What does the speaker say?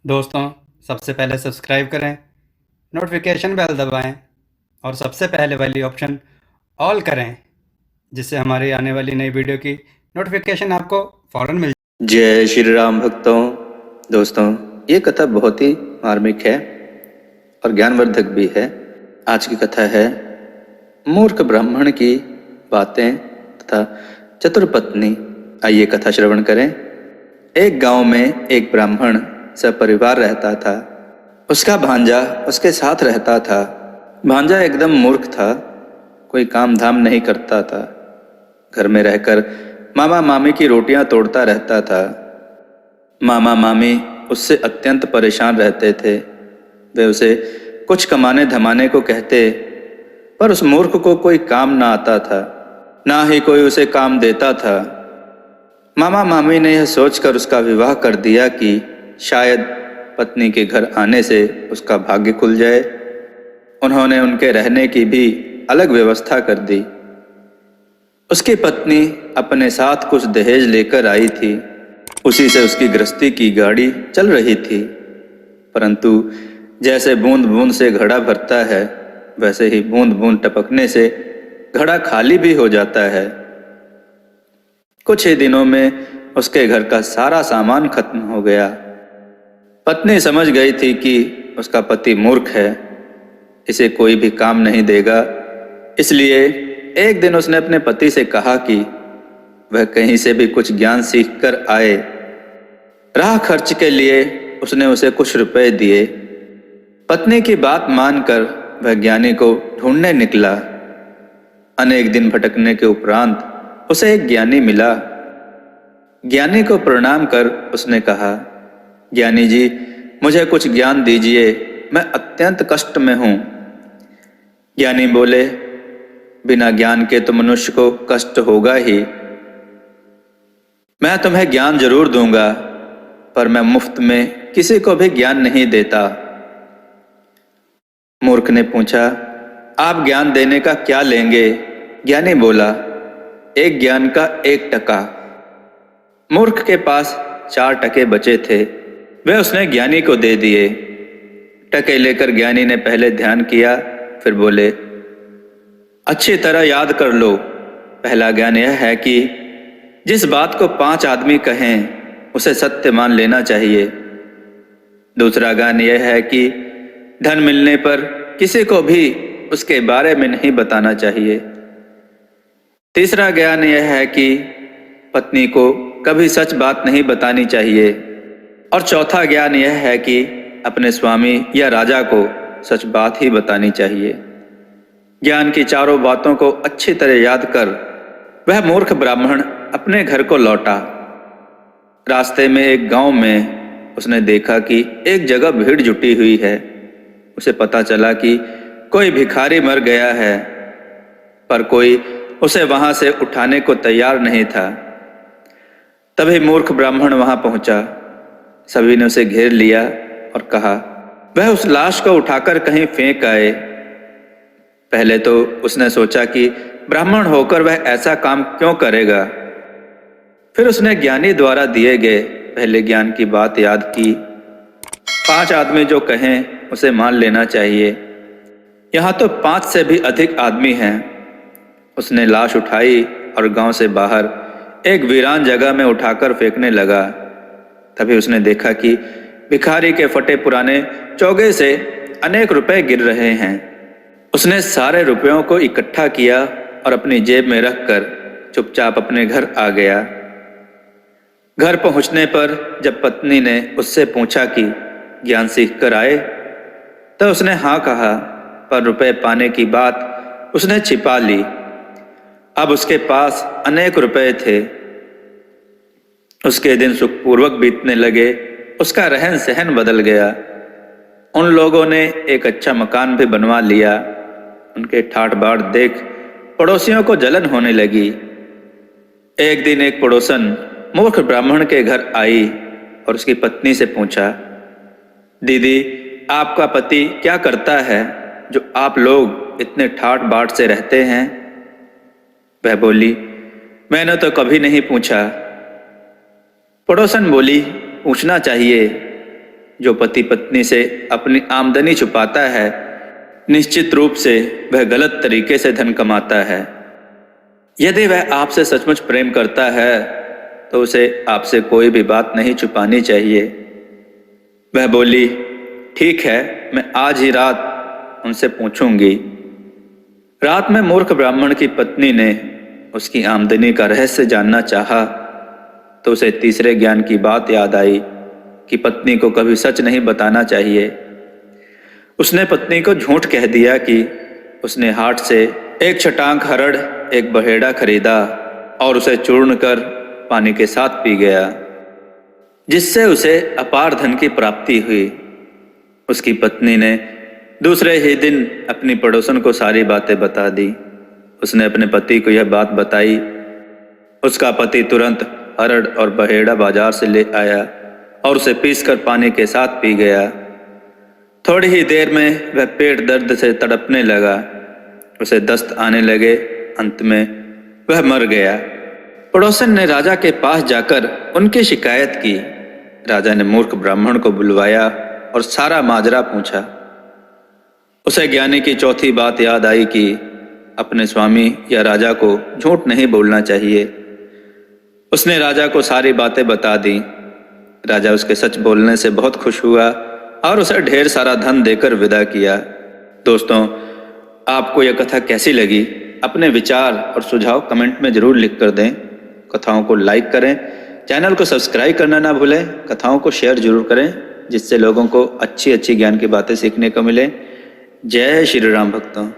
दोस्तों, सबसे पहले सब्सक्राइब करें, नोटिफिकेशन बेल दबाएं और सबसे पहले वाली ऑप्शन ऑल करें, जिससे हमारी आने वाली नई वीडियो की नोटिफिकेशन आपको फ़ौरन मिल जाए। जय श्री राम भक्तों। दोस्तों, ये कथा बहुत ही मार्मिक है और ज्ञानवर्धक भी है। आज की कथा है मूर्ख ब्राह्मण की बातें तथा चतुर पत्नी। आइए कथा श्रवण करें। एक गांव में एक ब्राह्मण सपरिवार रहता था। उसका भांजा उसके साथ रहता था। भांजा एकदम मूर्ख था, कोई काम धाम नहीं करता था। घर में रहकर मामा मामी की रोटियां तोड़ता रहता था। मामा मामी उससे अत्यंत परेशान रहते थे। वे उसे कुछ कमाने धमाने को कहते, पर उस मूर्ख को कोई काम ना आता था, ना ही कोई उसे काम देता था। मामा मामी ने यह सोचकर उसका विवाह कर दिया कि शायद पत्नी के घर आने से उसका भाग्य खुल जाए। उन्होंने उनके रहने की भी अलग व्यवस्था कर दी। उसकी पत्नी अपने साथ कुछ दहेज लेकर आई थी। उसी से उसकी गृहस्थी की गाड़ी चल रही थी। परंतु जैसे बूंद बूंद से घड़ा भरता है, वैसे ही बूंद बूंद टपकने से घड़ा खाली भी हो जाता है। कुछ ही दिनों में उसके घर का सारा सामान खत्म हो गया। पत्नी समझ गई थी कि उसका पति मूर्ख है, इसे कोई भी काम नहीं देगा। इसलिए एक दिन उसने अपने पति से कहा कि वह कहीं से भी कुछ ज्ञान सीख कर आए। राह खर्च के लिए उसने उसे कुछ रुपए दिए। पत्नी की बात मानकर वह ज्ञानी को ढूंढने निकला। अनेक दिन भटकने के उपरांत उसे एक ज्ञानी मिला। ज्ञानी को प्रणाम कर उसने कहा, ज्ञानी जी, मुझे कुछ ज्ञान दीजिए, मैं अत्यंत कष्ट में हूं। ज्ञानी बोले, बिना ज्ञान के तो मनुष्य को कष्ट होगा ही। मैं तुम्हें ज्ञान जरूर दूंगा, पर मैं मुफ्त में किसी को भी ज्ञान नहीं देता। मूर्ख ने पूछा, आप ज्ञान देने का क्या लेंगे? ज्ञानी बोला, एक ज्ञान का 1 टका। मूर्ख के पास 4 टके बचे थे, वे उसने ज्ञानी को दे दिए। टके लेकर ज्ञानी ने पहले ध्यान किया, फिर बोले, अच्छी तरह याद कर लो। पहला ज्ञान यह है कि जिस बात को 5 आदमी कहें उसे सत्य मान लेना चाहिए। दूसरा ज्ञान यह है कि धन मिलने पर किसी को भी उसके बारे में नहीं बताना चाहिए। तीसरा ज्ञान यह है कि पत्नी को कभी सच बात नहीं बतानी चाहिए। और चौथा ज्ञान यह है कि अपने स्वामी या राजा को सच बात ही बतानी चाहिए। ज्ञान की चारों बातों को अच्छी तरह याद कर वह मूर्ख ब्राह्मण अपने घर को लौटा। रास्ते में एक गांव में उसने देखा कि एक जगह भीड़ जुटी हुई है। उसे पता चला कि कोई भिखारी मर गया है, पर कोई उसे वहां से उठाने को तैयार नहीं था। तभी मूर्ख ब्राह्मण वहां पहुंचा। सभी ने उसे घेर लिया और कहा, वह उस लाश को उठाकर कहीं फेंक आए। पहले तो उसने सोचा कि ब्राह्मण होकर वह ऐसा काम क्यों करेगा। फिर उसने ज्ञानी द्वारा दिए गए पहले ज्ञान की बात याद की। 5 आदमी जो कहें उसे मान लेना चाहिए। यहाँ तो 5 से भी अधिक आदमी हैं। उसने लाश उठाई और गांव से बाहर एक वीरान जगह में उठाकर फेंकने लगा। तभी उसने देखा कि भिखारी के फटे पुराने चोगे से अनेक रुपए गिर रहे हैं। उसने सारे रुपयों को इकट्ठा किया और अपनी जेब में रखकर चुपचाप अपने घर आ गया। घर पहुंचने पर जब पत्नी ने उससे पूछा कि ज्ञान सीख कर आए, तो उसने हाँ कहा, पर रुपए पाने की बात उसने छिपा ली। अब उसके पास अनेक रुपए थे। उसके दिन सुखपूर्वक बीतने लगे। उसका रहन सहन बदल गया। उन लोगों ने एक अच्छा मकान भी बनवा लिया। उनके ठाट बाट देख पड़ोसियों को जलन होने लगी। एक दिन एक पड़ोसन मूर्ख ब्राह्मण के घर आई और उसकी पत्नी से पूछा, दीदी, आपका पति क्या करता है जो आप लोग इतने ठाट बाट से रहते हैं? वह बोली, मैंने तो कभी नहीं पूछा। पड़ोसन बोली, पूछना चाहिए। जो पति पत्नी से अपनी आमदनी छुपाता है, निश्चित रूप से वह गलत तरीके से धन कमाता है। यदि वह आपसे सचमुच प्रेम करता है तो उसे आपसे कोई भी बात नहीं छुपानी चाहिए। वह बोली, ठीक है, मैं आज ही रात उनसे पूछूंगी। रात में मूर्ख ब्राह्मण की पत्नी ने उसकी आमदनी का रहस्य जानना चाहा तो उसे तीसरे ज्ञान की बात याद आई कि पत्नी को कभी सच नहीं बताना चाहिए। उसने पत्नी को झूठ कह दिया कि उसने हाट से एक छटांग हरड़, एक बहेड़ा खरीदा और उसे चूर्ण कर पानी के साथ पी गया, जिससे उसे अपार धन की प्राप्ति हुई। उसकी पत्नी ने दूसरे ही दिन अपनी पड़ोसन को सारी बातें बता दी। उसने अपने पति को यह बात बताई। उसका पति तुरंत हरड़ और बहेड़ा बाजार से ले आया और उसे पीसकर पानी के साथ पी गया। थोड़ी ही देर में वह पेट दर्द से तड़पने लगा, उसे दस्त आने लगे। अंत में वह मर गया। पड़ोसन ने राजा के पास जाकर उनकी शिकायत की। राजा ने मूर्ख ब्राह्मण को बुलवाया और सारा माजरा पूछा। उसे ज्ञानी की चौथी बात याद आई कि अपने स्वामी या राजा को झूठ नहीं बोलना चाहिए। उसने राजा को सारी बातें बता दी। राजा उसके सच बोलने से बहुत खुश हुआ और उसे ढेर सारा धन देकर विदा किया। दोस्तों, आपको यह कथा कैसी लगी? अपने विचार और सुझाव कमेंट में जरूर लिख कर दें। कथाओं को लाइक करें, चैनल को सब्सक्राइब करना ना भूलें, कथाओं को शेयर जरूर करें जिससे लोगों को अच्छी अच्छी ज्ञान की बातें सीखने को मिले। जय श्री राम भक्तों।